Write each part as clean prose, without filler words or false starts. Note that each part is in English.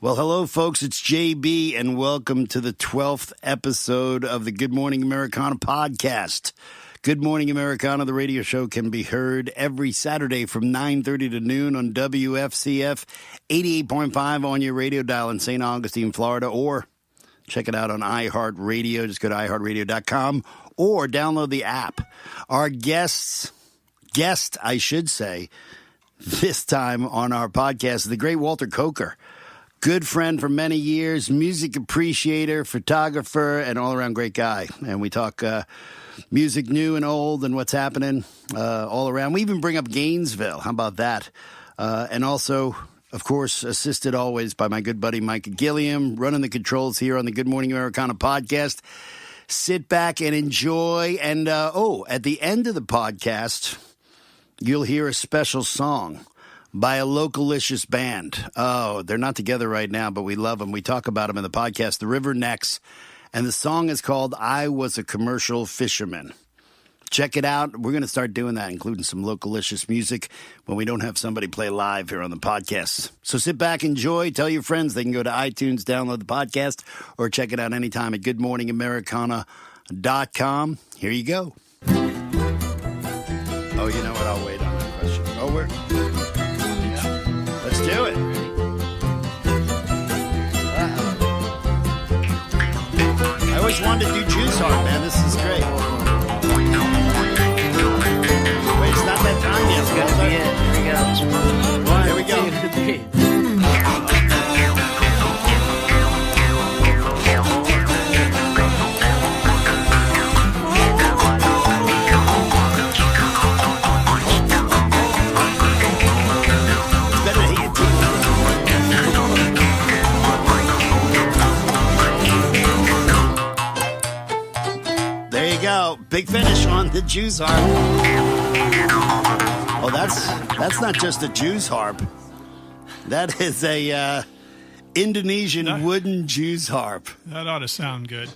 Well, hello, folks. It's JB, and welcome to the 12th episode of the Good Morning Americana podcast. Good Morning Americana, the radio show, can be heard every Saturday from 9:30 to noon on WFCF 88.5 on your radio dial in St. Augustine, Florida, or check it out on iHeartRadio. Just go to iHeartRadio.com or download the app. Our guest, I should say, this time on our podcast is the great Walter Coker. Good friend for many years, music appreciator, photographer, and all-around great guy. And we talk music new and old and what's happening all around. We even bring up Gainesville. How about that? And also, of course, assisted always by my good buddy Micah Gilliam, running the controls here on the Good Morning Americana podcast. Sit back and enjoy. And, at the end of the podcast, you'll hear a special song by a localicious band. Oh, they're not together right now, but we love them. We talk about them in the podcast, The River Necks, and the song is called I Was a Commercial Fisherman. Check it out. We're going to start doing that, including some localicious music when we don't have somebody play live here on the podcast. So sit back, enjoy, tell your friends. They can go to iTunes, download the podcast, or check it out anytime at goodmorningamericana.com. Here you go. Oh, you know what? I'll wait on that question. Let's do it. I always wanted to do Juice Heart, man. This is great. Wait, it's not that time yet. It's gonna be it. Here we go. Here we go. Big finish on the Jews harp. Oh, that's not just a Jews harp. That is a Indonesian wooden Jews harp. That ought to sound good.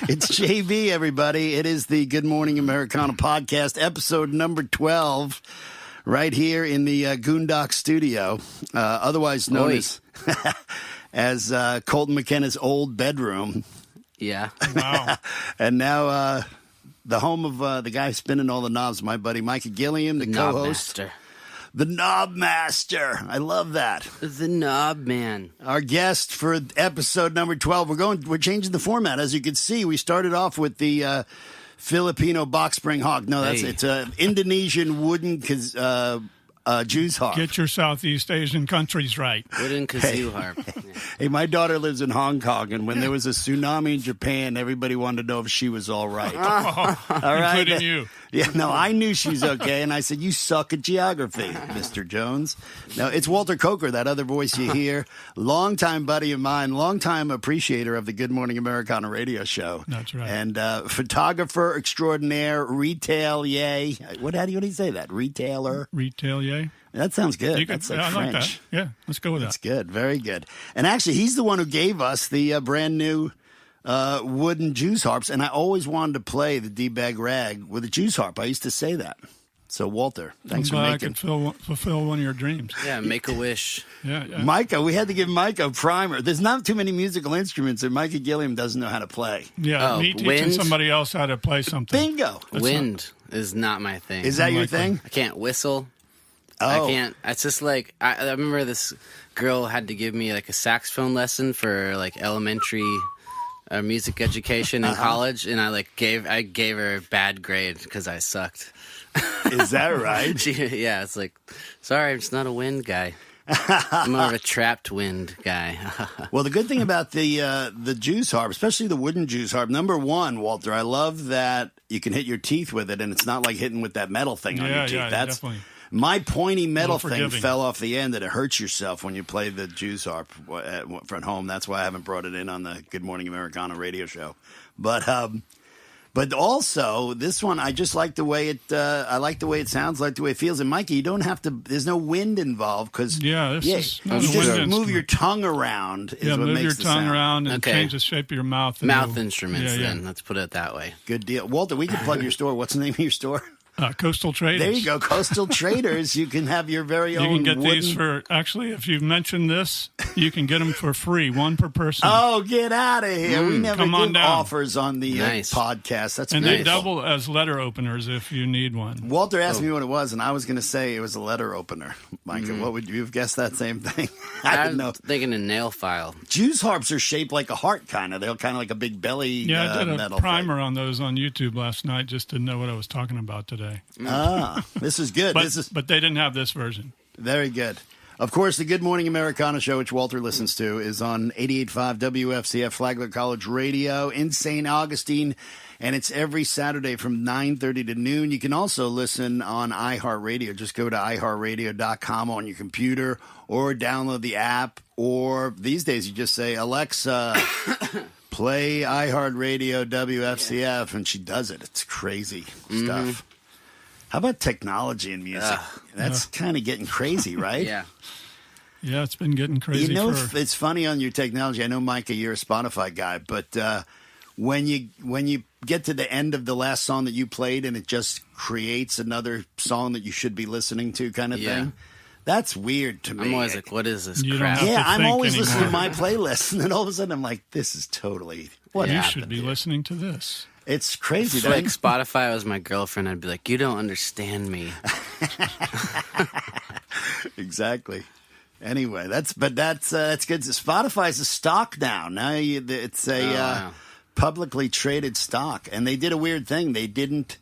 It's JB, everybody. It is the Good Morning Americana podcast, episode number 12, right here in the Goondock studio, otherwise known as Colton McKenna's old bedroom. Yeah. Wow. And now the home of the guy spinning all the knobs, my buddy Micah Gilliam, the co-host. Master. The Knob Master. I love that. The Knob Man. Our guest for episode number 12. We're changing the format. As you can see, we started off with the Filipino box spring hawk. No, it's an Indonesian wooden Jews harp. Get your Southeast Asian countries right. Wooden kazoo harp. Hey, my daughter lives in Hong Kong, and when there was a tsunami in Japan, everybody wanted to know if she was all right. Oh, all right? Including you. Yeah, no, I knew she's okay, and I said, you suck at geography, Mr. Jones. No, it's Walter Coker, that other voice you hear, longtime buddy of mine, longtime appreciator of the Good Morning Americana radio show. That's right. And photographer extraordinaire, retail-yay. How do you say that? Retailer? Retail-yay? That sounds good. That's like I French. like that. Yeah, let's go with That's that. good. Very good. And actually, he's the one who gave us the brand new wooden Jews harps. And I always wanted to play the D-bag rag with a Jews harp. I used to say that. So, Walter, thanks for making. I could fulfill one of your dreams. Yeah, make a wish. Yeah. Micah, we had to give Micah a primer. There's not too many musical instruments that Micah Gilliam doesn't know how to play. Yeah, me teaching somebody else how to play something. Bingo. Wind is not my thing. Is that your thing? I can't whistle. Oh. I can't. It's just like I remember this girl had to give me like a saxophone lesson for like elementary music education in college, and I gave her a bad grade because I sucked. Is that right? Yeah, it's like, sorry, I'm just not a wind guy. I'm more of a trapped wind guy. Well, the good thing about the Jews harp, especially the wooden Jews harp, number one, Walter, I love that you can hit your teeth with it, and it's not like hitting with that metal thing on your teeth. Yeah, definitely. My pointy metal thing fell off the end, and it hurts yourself when you play the Jews harp at home. That's why I haven't brought it in on the Good Morning Americana radio show. But also, this one, I just like the way it. I like the way it sounds, like the way it feels. And Mikey, you don't have to. There's no wind involved because is not you a just wind move your tongue around. Is what move makes your the tongue sound. around and change the shape of your mouth. Mouth instruments. Then let's put it that way. Good deal, Walter. We can plug your store. What's the name of your store? Coastal Traders. There you go, Coastal Traders. You can have your very own. You can get wooden... these for, actually, if you've mentioned this, you can get them for free, one per person. Oh, get out of here. We never give offers on the podcast. That's And beautiful. they double as letter openers if you need one. Walter asked me what it was, and I was going to say it was a letter opener. Micah, what would you have guessed that same thing? I didn't know. Thinking a nail file. Jews harps are shaped like a heart, kind of. They're kind of like a big belly Yeah, I did a metal primer thing. on those on YouTube last night just to know what I was talking about today. This is good. But they didn't have this version. Very good. Of course, the Good Morning Americana show, which Walter listens to, is on 88.5 WFCF Flagler College Radio in St. Augustine, and it's every Saturday from 9:30 to noon. You can also listen on iHeartRadio. Just go to iHeartRadio.com on your computer or download the app, or these days you just say, Alexa, play iHeartRadio WFCF, and she does it. It's crazy stuff. How about technology and music? That's kind of getting crazy, right? Yeah. Yeah, it's been getting crazy. You know, it's funny on your technology. I know, Micah, you're a Spotify guy, but when you get to the end of the last song that you played and it just creates another song that you should be listening to, kind of thing. That's weird to me. I'm always like, what is this You crap? don't have to I'm think always anymore. listening to my playlist, and then all of a sudden I'm like, this is totally what You happened should be here? listening to this. It's crazy. If like Spotify was my girlfriend, I'd be like, you don't understand me. Exactly. Anyway, that's good. Spotify's a stock now. It's a publicly traded stock, and they did a weird thing. They didn't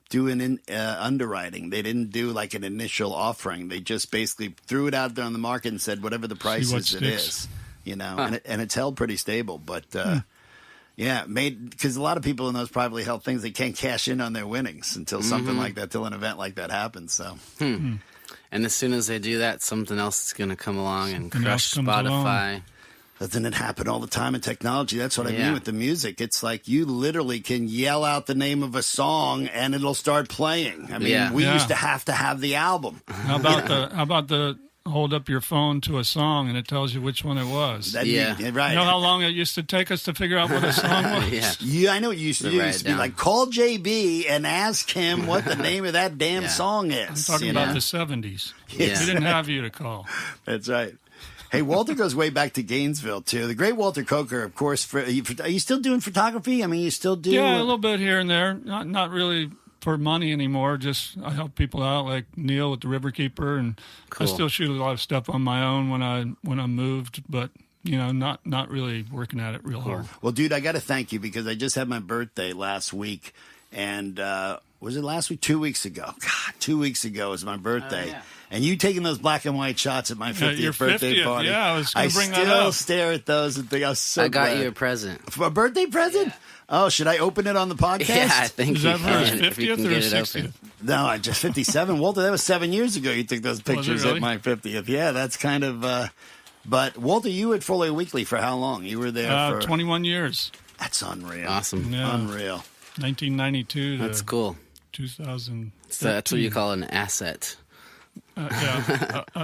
do an underwriting. They didn't do like an initial offering. They just basically threw it out there on the market and said whatever the price is, it is. You know, and it's held pretty stable. But yeah, because a lot of people in those privately held things, they can't cash in on their winnings until something like that, till an event like that happens. So. And as soon as they do that, something else is going to come along and crush comes Spotify. Doesn't it happen all the time in technology? That's what I mean with the music. It's like you literally can yell out the name of a song and it'll start playing. I mean, we used to have the album. How about the hold up your phone to a song and it tells you which one it was? Right. You know how long it used to take us to figure out what a song was? Yeah, I know what you used to do. It used to be like, call JB and ask him what the name of that damn song is. I'm talking about the 70s. Yeah. We didn't have you to call. That's right. Hey, Walter goes way back to Gainesville, too. The great Walter Coker, of course. Are you still doing photography? I mean, you still do? Yeah, a little bit here and there. Not really for money anymore. Just I help people out, like Neil at the Riverkeeper, and I still shoot a lot of stuff on my own when I moved, but not really working at it real hard. Well, dude, I got to thank you because I just had my birthday last week, and was it last week? 2 weeks ago. God, 2 weeks ago was my birthday. And you taking those black and white shots at my 50th birthday party. Yeah, I was going to bring that up. I still stare at those and think I was so I got glad. you a present. A birthday present? Yeah. Oh, should I open it on the podcast? Yeah, I think Is you that for his can. If you 50th can or get it 60th? open. No, I just 57. Walter, that was 7 years ago you took those pictures really? at my 50th. Yeah, that's kind of... but, Walter, you were at Foley Weekly for how long? You were there for... 21 years. That's unreal. Awesome. Yeah. Unreal. 1992 to That's cool. 2000. So that's what you call an asset.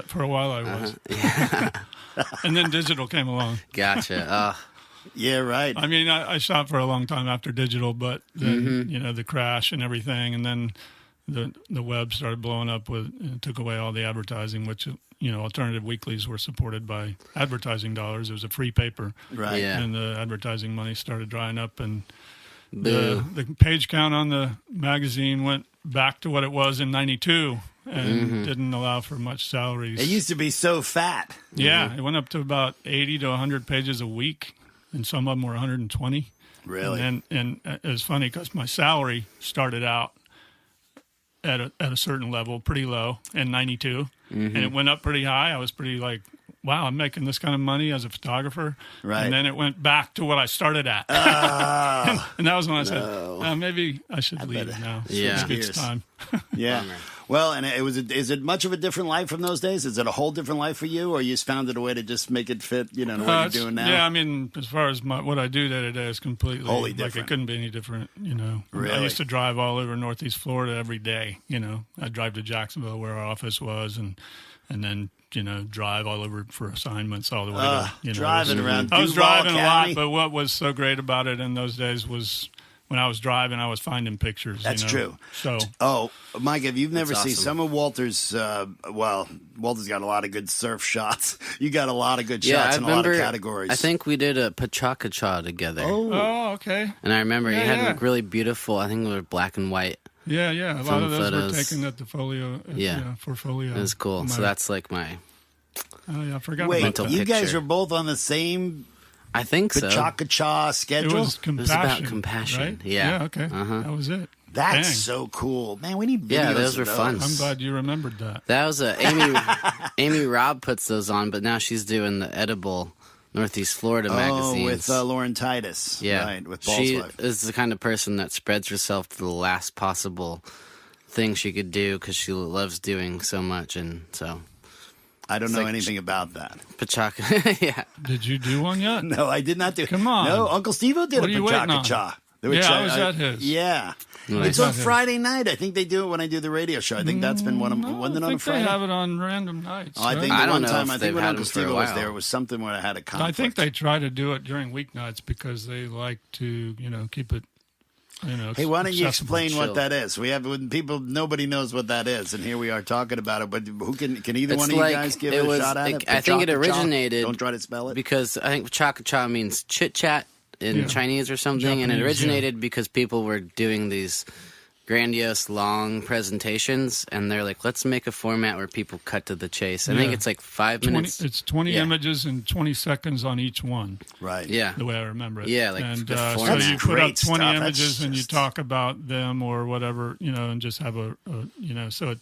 For a while I was. And then digital came along. Gotcha. Yeah, right. I mean, I shot for a long time after digital, but then, the crash and everything, and then the web started blowing up and took away all the advertising, which, alternative weeklies were supported by advertising dollars. It was a free paper. Right. Yeah. And the advertising money started drying up, and Boo. the page count on the magazine went back to what it was in 92 and didn't allow for much salaries. It used to be so fat. Yeah, it went up to about 80 to 100 pages a week, and some of them were 120. Really? And it was funny because my salary started out at a certain level, pretty low, in 92, and it went up pretty high. I was pretty like, wow, I'm making this kind of money as a photographer. Right. And then it went back to what I started at. And that was when I said, maybe I should leave now. Yeah. It's time. Yeah. Well, and is it much of a different life from those days? Is it a whole different life for you, or you just found it a way to just make it fit, what you're doing now? Yeah, I mean, as far as what I do day to day is completely Wholly like different. it couldn't be any different, Really? I used to drive all over Northeast Florida every day, I'd drive to Jacksonville where our office was and then, drive all over for assignments all the way to, driving around I was Duval driving County. a lot, but what was so great about it in those days was when I was driving, I was finding pictures. That's true. So, Mike, if you've never That's seen awesome. some of Walter's, Walter's got a lot of good surf shots. You got a lot of good shots I in a remember, lot of categories. I think we did a Pachaka together. oh, okay. And I remember he had yeah. like really beautiful, I think they were black and white. Yeah. A lot Film of those photos. were taken at the folio. For folio. It was cool. So that's like my, Oh, yeah, I forgot Wait, about that. you guys picture. were both on the same I think so. Pachaka It schedule? was compassion. about compassion, Right? yeah. Yeah, okay. That was it. That's Dang. so cool. Man, we need videos Yeah, those of were fun. I'm glad you remembered that. That was Amy Robb puts those on, but now she's doing the edible Northeast Florida magazines. with Lauren Titus. yeah, Right, with Ball's she wife. is the kind of person that spreads herself to the last possible thing she could do because she loves doing so much, and so I don't know like- anything about that. Pachaka, yeah. Did you do one yet? No, I did not do. Come on. No, Uncle Steve-O did What a are you waiting Pachaka on? Cha. Yeah, I was at his. Yeah. Nice. It's on At his. Friday night. I think they do it when I do the radio show. I think that's been one of them. Wasn't it I on a think Friday? they have it on random nights. Oh, I right? think I the don't one know time, if I think they've when had Uncle them for a Steve-O was while. there, it was something where I had a conflict. I think they try to do it during weeknights because they like to, keep it, Hey, why don't you accessible. explain what Chill. that is? We have when people, nobody knows what that is, and here we are talking about it. But who can either It's one of like- you guys give it it a was- shot at it? I think it Pachaka Cha? originated Don't try to spell it. because I think Pachaka Cha means chit chat in Yeah. Chinese or something, and it Japanese, originated because people were doing these grandiose long presentations, and they're like, let's make a format where people cut to the chase. I think Yeah. it's like 5 minutes. It's 20 Yeah. images and 20 seconds on each one, Right. Yeah. the way I remember it. Yeah, like and the so format. you put Great up 20 stuff. images That's and you just- talk about them or whatever, and just have so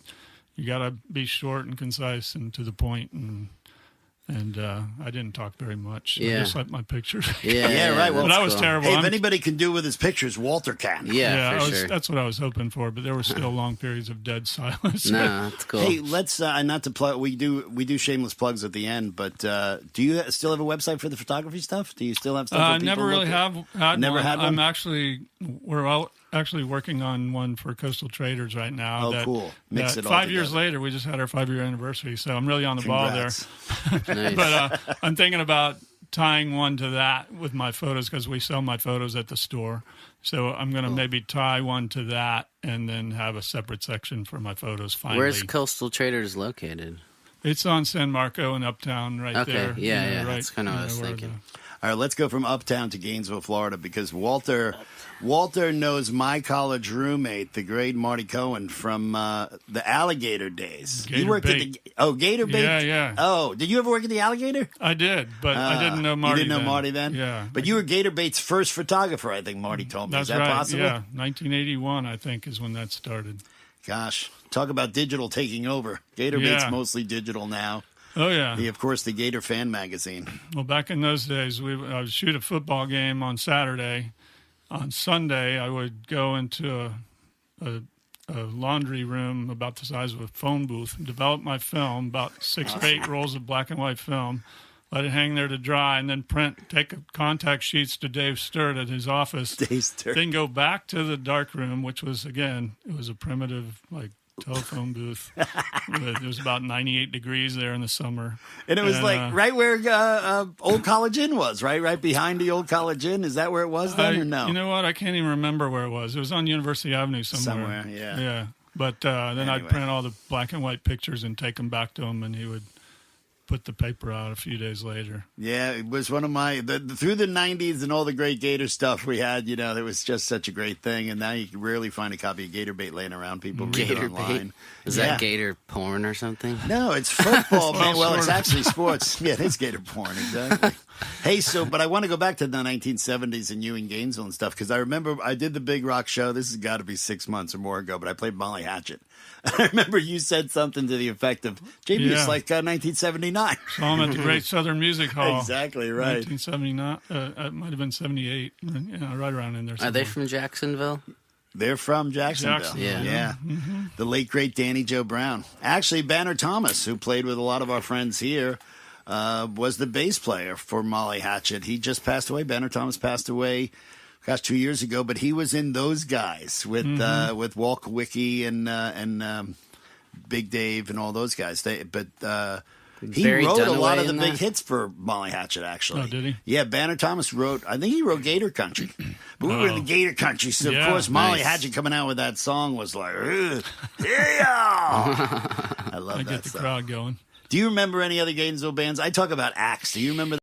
you got to be short and concise and to the point and I didn't talk very much. Yeah. I just like my pictures. Yeah, right. Well, But I was cool. terrible. Hey, if I'm- anybody can do with his pictures, Walter can. Yeah, for sure. that's what I was hoping for, but there were still long periods of dead silence. No, that's cool. Hey, let's not to plug. We do shameless plugs at the end, but do you still have a website for the photography stuff? Do you still have stuff? I where people never really look at? have had Never one. had one? I'm we're actually working on one for Coastal Traders right now. Oh, cool. Mix it all 5 years together. later, we just had our 5-year anniversary, so I'm really on the ball there. Congrats. Nice. But I'm thinking about tying one to that with my photos because we sell my photos at the store. So I'm going to maybe tie one to that and then have a separate section for my photos finally. Where's Coastal Traders located? It's on San Marco and Uptown right Okay, there. yeah, right, that's kinda what I was where thinking. All right, let's go from Uptown to Gainesville, Florida, because Walter knows my college roommate, the great Marty Cohen, from the Alligator days. Gator You worked Bait. at Gator Bait? Yeah. Oh, did you ever work at the Alligator? I did, but I didn't know Marty You didn't know then. Marty then? Yeah. But you were Gator Bait's first photographer, I think Marty told me. That's Is that right. possible? Yeah, 1981, I think, is when that started. Gosh, talk about digital taking over. Gator Bait's Yeah. mostly digital now. Oh, yeah. Of course, the Gator Fan Magazine. Well, back in those days, I would shoot a football game on Saturday. On Sunday, I would go into a laundry room about the size of a phone booth, develop my film, about 6 or 8 rolls of black and white film, let it hang there to dry, and then take contact sheets to Dave Sturt at his office. Dave Sturt. Then go back to the dark room, which was, again, it was a primitive, telephone booth. It was about 98 degrees there in the summer. And it was right where Old College Inn was, right? Right behind the Old College Inn. Is that where it was then or no? You know what? I can't even remember where it was. It was on University Avenue somewhere. Somewhere, yeah. Yeah. But then I'd Anyway. print all the black and white pictures and take them back to him, and he would put the paper out a few days later. Yeah, it was one of my through the 90s and all the great Gator stuff we had. It was just such a great thing. And now you can rarely find a copy of Gator Bait laying around. People read it Gator online. Bait? Is Yeah. that gator porn or something? No, it's football, man. Well, it's sort of. actually sports. Yeah, it is Gator porn, exactly. Hey, but I want to go back to the 1970s and you in Gainesville and stuff, because I remember I did the Big Rock show. This has got to be 6 months or more ago, but I played Molly Hatchet. I remember you said something to the effect of, JB, it's Yeah. like 1979. Saw him at the Great Southern Music Hall. Exactly right. 1979. It might have been 78. Right around in there. Are they somewhere. from Jacksonville? They're from Jacksonville. Jacksonville, yeah. The late, great Danny Joe Brown. Actually, Banner Thomas, who played with a lot of our friends here, was the bass player for Molly Hatchet. He just passed away. Banner Thomas passed away, 2 years ago, but he was in those guys with Walt Kowicki and Big Dave and all those guys. He Barry wrote a Dunaway lot of the in big that? hits for Molly Hatchet, actually. Oh, did he? Yeah, Banner Thomas wrote, I think he wrote Gator Country. But we were in the Gator country, so of Yeah. course Molly Nice. Hatchet coming out with that song was like, yeah. I love I that get the stuff. crowd going. Do you remember any other Gainesville bands? I talk about Axe. Do you remember